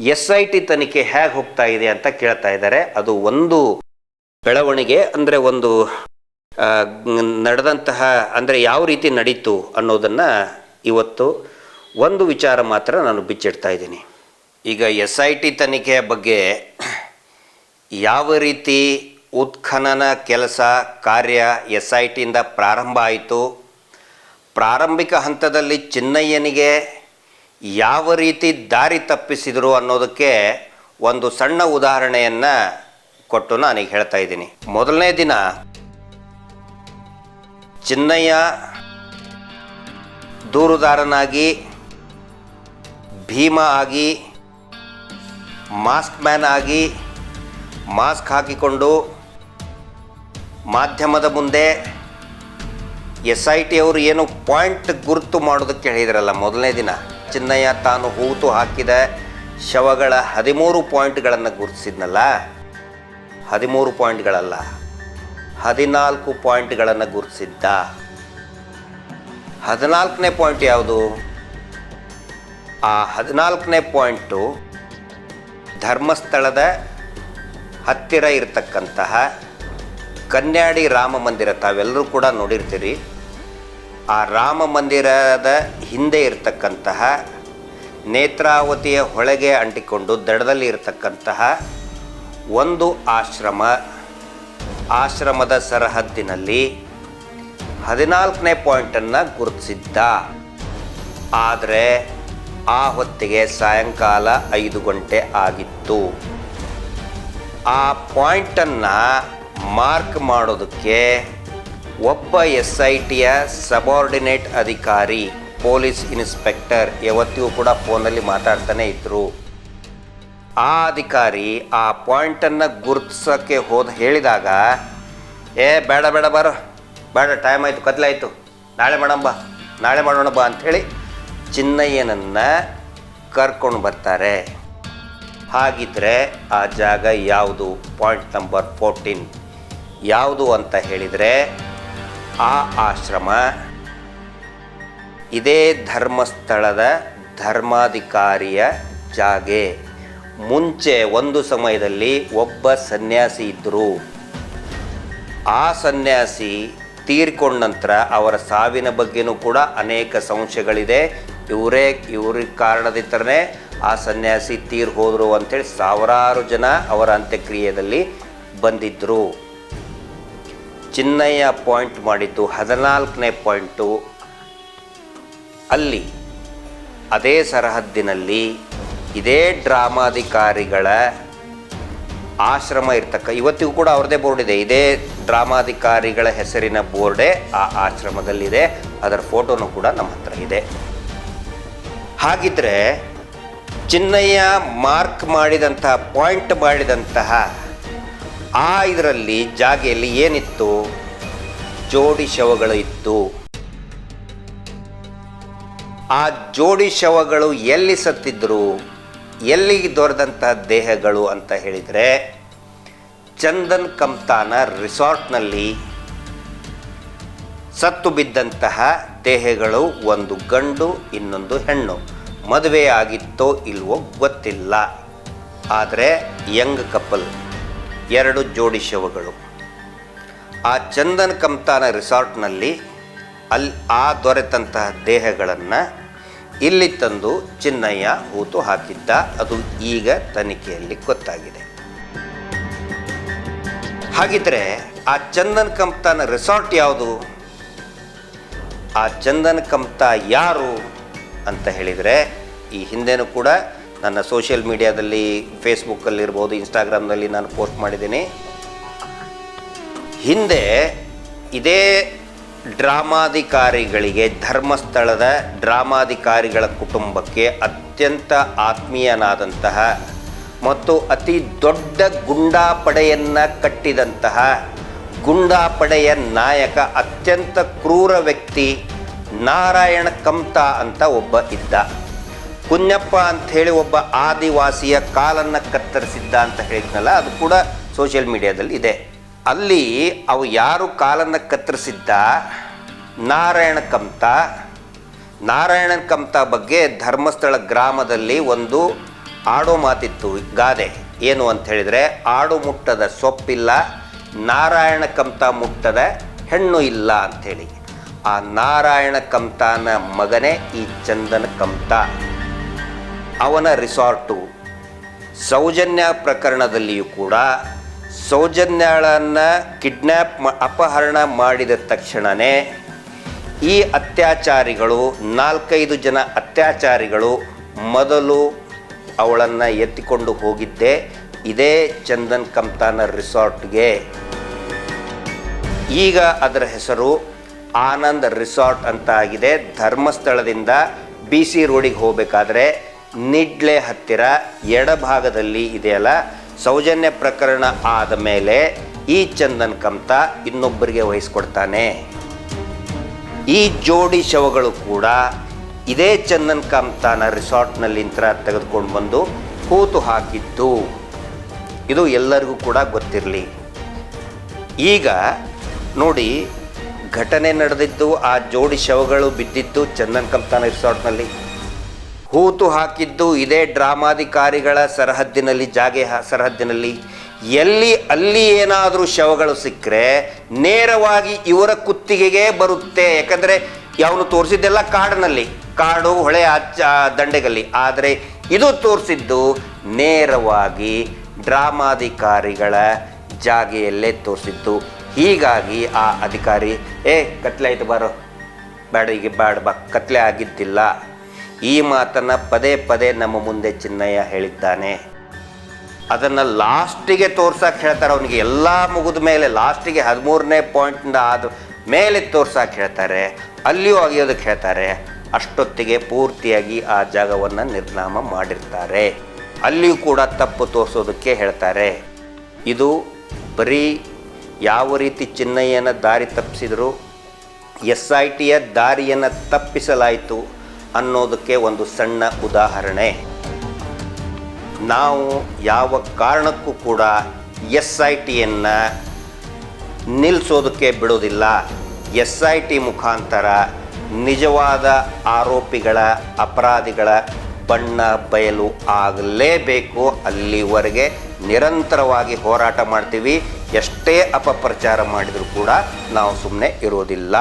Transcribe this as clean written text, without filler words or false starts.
SIT ತನಿಖೆ ಹೇಗೆ ಹೋಗ್ತಾ ಇದೆ ಅಂತ ಕೇಳ್ತಾ ಇದ್ದಾರೆ. ಅದು ಒಂದು ಬೆಳವಣಿಗೆ ಅಂದರೆ ಒಂದು ನಡೆದಂತಹ ಅಂದರೆ ಯಾವ ರೀತಿ ನಡೀತು ಅನ್ನೋದನ್ನು ಇವತ್ತು ಒಂದು ವಿಚಾರ ಮಾತ್ರ ನಾನು ಬಿಚ್ಚಿಡ್ತಾ ಇದ್ದೀನಿ. ಈಗ SIT ತನಿಖೆಯ ಬಗ್ಗೆ ಯಾವ ರೀತಿ ಉತ್ಖನನ ಕೆಲಸ ಕಾರ್ಯ SITಯಿಂದ ಪ್ರಾರಂಭ ಆಯಿತು, ಪ್ರಾರಂಭಿಕ ಹಂತದಲ್ಲಿ ಚಿನ್ನಯ್ಯನಿಗೆ ಯಾವ ರೀತಿ ದಾರಿ ತಪ್ಪಿಸಿದರು ಅನ್ನೋದಕ್ಕೆ ಒಂದು ಸಣ್ಣ ಉದಾಹರಣೆಯನ್ನು ಕೊಟ್ಟು ನಾನೀಗ ಹೇಳ್ತಾ ಇದ್ದೀನಿ. ಮೊದಲನೇ ದಿನ ಚಿನ್ನಯ್ಯ ದೂರುದಾರನಾಗಿ ಭೀಮ ಆಗಿ ಮಾಸ್ಕ್ ಮ್ಯಾನ್ ಆಗಿ ಮಾಸ್ಕ್ ಹಾಕಿಕೊಂಡು ಮಾಧ್ಯಮದ ಮುಂದೆ SIT ಅವರು ಏನು ಪಾಯಿಂಟ್ ಗುರುತು ಮಾಡೋದಕ್ಕೆ ಹೇಳಿದ್ರಲ್ಲ, ಮೊದಲನೇ ದಿನ ಚಿನ್ನಯ್ಯ ತಾನು ಹೂತು ಹಾಕಿದ ಶವಗಳ 13 ಪಾಯಿಂಟ್ಗಳನ್ನು ಗುರುತಿಸಿದ್ನಲ್ಲ, 13 ಪಾಯಿಂಟ್ಗಳಲ್ಲ 14 ಪಾಯಿಂಟ್ಗಳನ್ನು ಗುರುತಿಸಿದ್ದ. 14ನೇ ಪಾಯಿಂಟ್ ಯಾವುದು? ಆ 14ನೇ ಪಾಯಿಂಟು ಧರ್ಮಸ್ಥಳದ ಹತ್ತಿರ ಇರತಕ್ಕಂತಹ ಕನ್ಯಾಡಿ ರಾಮ ಮಂದಿರ, ತಾವೆಲ್ಲರೂ ಕೂಡ ನೋಡಿರ್ತೀರಿ. ಆ ರಾಮ ಮಂದಿರದ ಹಿಂದೆ ಇರತಕ್ಕಂತಹ ನೇತ್ರಾವತಿಯ ಹೊಳೆಗೆ ಅಂಟಿಕೊಂಡು ದಡದಲ್ಲಿ ಇರತಕ್ಕಂತಹ ಒಂದು ಆಶ್ರಮದ ಸರಹದ್ದಿನಲ್ಲಿ 14ನೇ ಪಾಯಿಂಟನ್ನು ಗುರುತಿಸಿದ್ದ. ಆದರೆ ಆ ಹೊತ್ತಿಗೆ ಸಾಯಂಕಾಲ 5 ಗಂಟೆ ಆಗಿತ್ತು. ಆ ಪಾಯಿಂಟನ್ನು ಮಾರ್ಕ್ ಮಾಡೋದಕ್ಕೆ ಒಬ್ಬ SITಯ ಸಬಾರ್ಡಿನೇಟ್ ಅಧಿಕಾರಿ, ಪೊಲೀಸ್ ಇನ್ಸ್ಪೆಕ್ಟರ್ ಯಾವತ್ತಿಗೂ ಕೂಡ ಫೋನಲ್ಲಿ ಮಾತಾಡ್ತಾನೆ ಇದ್ದರು. ಆ ಅಧಿಕಾರಿ ಆ ಪಾಯಿಂಟನ್ನು ಗುರುತಿಸೋಕ್ಕೆ ಹೇಳಿದಾಗ, ಬೇಡ ಬರೋ, ಬೇಡ, ಟೈಮ್ ಆಯಿತು, ಕತ್ಲಾಯಿತು, ನಾಳೆ ಮಾಡೋಣ ಬಾ ಅಂಥೇಳಿ ಚಿನ್ನಯ್ಯನನ್ನು ಕರ್ಕೊಂಡು ಬರ್ತಾರೆ. ಹಾಗಿದ್ರೆ ಆ ಜಾಗ ಯಾವುದು? ಪಾಯಿಂಟ್ ನಂಬರ್ 14 ಯಾವುದು ಅಂತ ಹೇಳಿದರೆ, ಆ ಆಶ್ರಮ ಇದೇ ಧರ್ಮಸ್ಥಳದ ಧರ್ಮಾಧಿಕಾರಿಯ ಜಾಗೆ. ಮುಂಚೆ ಒಂದು ಸಮಯದಲ್ಲಿ ಒಬ್ಬ ಸನ್ಯಾಸಿ ಇದ್ದರು. ಆ ಸನ್ಯಾಸಿ ತೀರ್ಕೊಂಡ ನಂತರ ಅವರ ಸಾವಿನ ಬಗ್ಗೆನೂ ಕೂಡ ಅನೇಕ ಸಂಶಯಗಳಿದೆ. ಇವ್ರ ಕಾರಣದಿಂದಲೇ ಆ ಸನ್ಯಾಸಿ ತೀರ್ ಹೋದರು ಅಂಥೇಳಿ ಸಾವಿರಾರು ಜನ ಅವರ ಅಂತ್ಯಕ್ರಿಯೆಯಲ್ಲಿ ಬಂದಿದ್ದರು. ಚಿನ್ನಯ್ಯ ಪಾಯಿಂಟ್ ಮಾಡಿದ್ದು 14ನೇ ಪಾಯಿಂಟು. ಅಲ್ಲಿ ಅದೇ ಸರಹದ್ದಿನಲ್ಲಿ ಇದೇ ಡ್ರಾಮಾಧಿಕಾರಿಗಳ ಆಶ್ರಮ ಇವತ್ತಿಗೂ ಕೂಡ ಅವ್ರದ್ದೇ ಬೋರ್ಡ್ ಇದೆ. ಇದೇ ಡ್ರಾಮಾಧಿಕಾರಿಗಳ ಹೆಸರಿನ ಬೋರ್ಡೇ ಆ ಆಶ್ರಮದಲ್ಲಿದೆ. ಅದರ ಫೋಟೋನು ಕೂಡ ನಮ್ಮ ಹತ್ರ ಇದೆ. ಹಾಗಿದ್ರೆ ಚಿನ್ನಯ್ಯ ಮಾರ್ಕ್ ಮಾಡಿದಂತಹ ಪಾಯಿಂಟ್ ಮಾಡಿದಂತಹ ಇದರಲ್ಲಿ ಜಾಗೆಯಲ್ಲಿ ಏನಿತ್ತು? ಜೋಡಿ ಶವಗಳು ಇತ್ತು. ಆ ಜೋಡಿ ಶವಗಳು ಎಲ್ಲಿ ಸತ್ತಿದ್ರು, ಎಲ್ಲಿ ದೊರೆದಂತಹ ದೇಹಗಳು ಅಂತ ಹೇಳಿದರೆ, ಚಂದನ್ ಕಮ್ತಾನ ರಿಸಾರ್ಟ್ನಲ್ಲಿ ಸತ್ತು ಬಿದ್ದಂತಹ ದೇಹಗಳು, ಒಂದು ಗಂಡು ಇನ್ನೊಂದು ಹೆಣ್ಣು. ಮದುವೆ ಆಗಿತ್ತೋ ಇಲ್ವೋ ಗೊತ್ತಿಲ್ಲ, ಆದರೆ ಯಂಗ್ ಕಪಲ್, 2 ಜೋಡಿ ಶವಗಳು. ಆ ಚಂದನ್ ಕಮ್ತಾನ ರಿಸಾರ್ಟ್ನಲ್ಲಿ ದೊರೆತಂತಹ ದೇಹಗಳನ್ನು ಇಲ್ಲಿ ತಂದು ಚಿನ್ನಯ್ಯ ಹೂತು ಹಾಕಿದ್ದ. ಅದು ಈಗ ತನಿಖೆಯಲ್ಲಿ ಗೊತ್ತಾಗಿದೆ. ಹಾಗಿದ್ರೆ ಆ ಚಂದನ್ ಕಮ್ತಾನ ರಿಸಾರ್ಟ್ ಯಾವುದು? ಆ ಚಂದನ್ ಕಮ್ತಾ ಯಾರು ಅಂತ ಹೇಳಿದರೆ, ಈ ಹಿಂದೆನೂ ಕೂಡ ನನ್ನ ಸೋಷಿಯಲ್ ಮೀಡಿಯಾದಲ್ಲಿ, ಫೇಸ್ಬುಕ್ಕಲ್ಲಿರ್ಬೋದು, ಇನ್ಸ್ಟಾಗ್ರಾಮ್ನಲ್ಲಿ ನಾನು ಪೋಸ್ಟ್ ಮಾಡಿದ್ದೀನಿ. ಹಿಂದೆ ಇದೇ ಡ್ರಾಮಾಧಿಕಾರಿಗಳಿಗೆ, ಧರ್ಮಸ್ಥಳದ ಡ್ರಾಮಾಧಿಕಾರಿಗಳ ಕುಟುಂಬಕ್ಕೆ ಅತ್ಯಂತ ಆತ್ಮೀಯನಾದಂತಹ ಮತ್ತು ಅತಿ ದೊಡ್ಡ ಗುಂಡಾಪಡೆಯನ್ನು ಕಟ್ಟಿದಂತಹ ಗುಂಡಾಪಡೆಯ ನಾಯಕ, ಅತ್ಯಂತ ಕ್ರೂರ ವ್ಯಕ್ತಿ ನಾರಾಯಣ ಕಮ್ತಾ ಅಂತ ಒಬ್ಬ ಇದ್ದ. ಕುഞ്ഞಪ್ಪ ಅಂಥೇಳಿ ಒಬ್ಬ ಆದಿವಾಸಿಯ ಕಾಲನ್ನು ಕತ್ತರಿಸಿದ್ದ ಅಂತ ಹೇಳಿದ್ನಲ್ಲ, ಅದು ಕೂಡ ಸೋಷಿಯಲ್ ಮೀಡಿಯಾದಲ್ಲಿ ಇದೆ. ಅಲ್ಲಿ ಯಾರು ಕಾಲನ್ನು ಕತ್ತರಿಸಿದ್ದ? ನಾರಾಯಣ ಕಮ್ತಾ. ನಾರಾಯಣ ಕಮ್ತಾ ಬಗ್ಗೆ ಧರ್ಮಸ್ಥಳ ಗ್ರಾಮದಲ್ಲಿ ಒಂದು ಆಡೋ ಮಾತಿತ್ತು, ಗಾದೆ ಏನು ಅಂತ ಹೇಳಿದರೆ, ಆಡು ಮುಟ್ಟದ ಸೊಪ್ಪಿಲ್ಲ, ನಾರಾಯಣ ಕಂತ ಮುಟ್ಟದ ಹೆಣ್ಣು ಇಲ್ಲ ಅಂಥೇಳಿ. ಆ ನಾರಾಯಣ ಕಂತಾನ ಮಗನೇ ಈ ಚಂದನ್ ಕಂತ. ಅವನ ರಿಸಾರ್ಟು ಸೌಜನ್ಯ ಪ್ರಕರಣದಲ್ಲಿಯೂ ಕೂಡ ಸೌಜನ್ಯಳನ್ನು ಅಪಹರಣ ಮಾಡಿದ ತಕ್ಷಣವೇ ಈ ಅತ್ಯಾಚಾರಿಗಳು 4-5 ಜನ ಅತ್ಯಾಚಾರಿಗಳು ಮೊದಲು ಅವಳನ್ನು ಎತ್ತಿಕೊಂಡು ಹೋಗಿದ್ದೆ ಇದೇ ಚಂದನ್ ಕಂತಾನ ರಿಸಾರ್ಟ್ಗೆ. ಈಗ ಅದರ ಹೆಸರು ಆನಂದ್ ರಿಸಾರ್ಟ್ ಅಂತ ಆಗಿದೆ. ಧರ್ಮಸ್ಥಳದಿಂದ BC ರೋಡಿಗೆ ಹೋಗಬೇಕಾದ್ರೆ ನಿಡ್ಲೆ ಹತ್ತಿರ ಎಡಭಾಗದಲ್ಲಿ ಇದೆಯಲ್ಲ. ಸೌಜನ್ಯ ಪ್ರಕರಣ ಆದ ಮೇಲೆ ಈ ಚಂದನ್ ಕಂತ ಇನ್ನೊಬ್ಬರಿಗೆ ವಹಿಸ್ಕೊಡ್ತಾನೆ. ಈ ಜೋಡಿ ಶವಗಳು ಕೂಡ ಇದೇ ಚಂದನ್ ಕಂತಾನ ರಿಸಾರ್ಟ್ನಲ್ಲಿಂದ ತೆಗೆದುಕೊಂಡು ಬಂದು ಹೂತು ಹಾಕಿದ್ದು. ಇದು ಎಲ್ಲರಿಗೂ ಕೂಡ ಗೊತ್ತಿರಲಿ. ಈಗ ನೋಡಿ, ಘಟನೆ ನಡೆದಿದ್ದು, ಆ ಜೋಡಿ ಶವಗಳು ಬಿದ್ದಿದ್ದು ಚಂದನ್ ಕಂತಾನ ರಿಸಾರ್ಟ್ನಲ್ಲಿ, ಹೂತು ಹಾಕಿದ್ದು ಇದೇ ಡ್ರಾಮಾಧಿಕಾರಿಗಳ ಸರಹದ್ದಿನಲ್ಲಿ, ಸರಹದ್ದಿನಲ್ಲಿ. ಅಲ್ಲಿ ಏನಾದರೂ ಶವಗಳು ಸಿಕ್ಕರೆ ನೇರವಾಗಿ ಇವರ ಕುತ್ತಿಗೆಗೆ ಬರುತ್ತೆ. ಯಾಕಂದರೆ ಅವನು ತೋರಿಸಿದ್ದೆಲ್ಲ ಕಾಡು ಹೊಳೆ ದಂಡೆಗಲ್ಲಿ. ಆದರೆ ಇದು ತೋರಿಸಿದ್ದು ನೇರವಾಗಿ ಡ್ರಾಮಾಧಿಕಾರಿಗಳ ಜಾಗೆಯಲ್ಲೇ ತೋರಿಸಿದ್ದು. ಹೀಗಾಗಿ ಆ ಅಧಿಕಾರಿ ಕತ್ಲೆ ಆಯಿತು ಬಾರೋ, ಬೇಡ ಈಗ ಬಾ, ಕತ್ಲೆ ಆಗಿದ್ದಿಲ್ಲ. ಈ ಮಾತನ್ನು ಪದೇ ನಮ್ಮ ಮುಂದೆ ಚಿನ್ನಯ್ಯ ಹೇಳಿದ್ದಾನೆ. ಅದನ್ನು ಲಾಸ್ಟಿಗೆ ತೋರ್ಸಕ್ಕೆ ಹೇಳ್ತಾರೆ. ಅವನಿಗೆ ಎಲ್ಲ ಮುಗಿದ ಮೇಲೆ ಲಾಸ್ಟಿಗೆ 13ನೇ ಪಾಯಿಂಟಿಂದ ಆದ ಮೇಲೆ ತೋರ್ಸಕ್ಕೆ ಹೇಳ್ತಾರೆ. ಅಲ್ಲಿಯೂ ಅಗಿಯೋದಕ್ಕೆ ಹೇಳ್ತಾರೆ. ಅಷ್ಟೊತ್ತಿಗೆ ಪೂರ್ತಿಯಾಗಿ ಆ ಜಾಗವನ್ನು ನಿರ್ನಾಮ ಮಾಡಿರ್ತಾರೆ. ಅಲ್ಲಿಯೂ ಕೂಡ ತಪ್ಪು ತೋರಿಸೋದಕ್ಕೆ ಹೇಳ್ತಾರೆ. ಇದು ಬರೀ ಯಾವ ರೀತಿ ಚಿನ್ನಯ್ಯನ ದಾರಿ ತಪ್ಪಿಸಿದ್ರು, SITಯ ದಾರಿಯನ್ನು ತಪ್ಪಿಸಲಾಯಿತು ಅನ್ನೋದಕ್ಕೆ ಒಂದು ಸಣ್ಣ ಉದಾಹರಣೆ. ನಾವು ಯಾವ ಕಾರಣಕ್ಕೂ ಕೂಡ SITಯನ್ನು ನಿಲ್ಲಿಸೋದಕ್ಕೆ ಬಿಡೋದಿಲ್ಲ. SIT ಮುಖಾಂತರ ನಿಜವಾದ ಆರೋಪಿಗಳ, ಅಪರಾಧಿಗಳ ಬಣ್ಣ ಬಯಲು ಆಗಲೇಬೇಕು. ಅಲ್ಲಿವರೆಗೆ ನಿರಂತರವಾಗಿ ಹೋರಾಟ ಮಾಡ್ತೀವಿ. ಎಷ್ಟೇ ಅಪಪ್ರಚಾರ ಮಾಡಿದರೂ ಕೂಡ ನಾವು ಸುಮ್ಮನೆ ಇರೋದಿಲ್ಲ.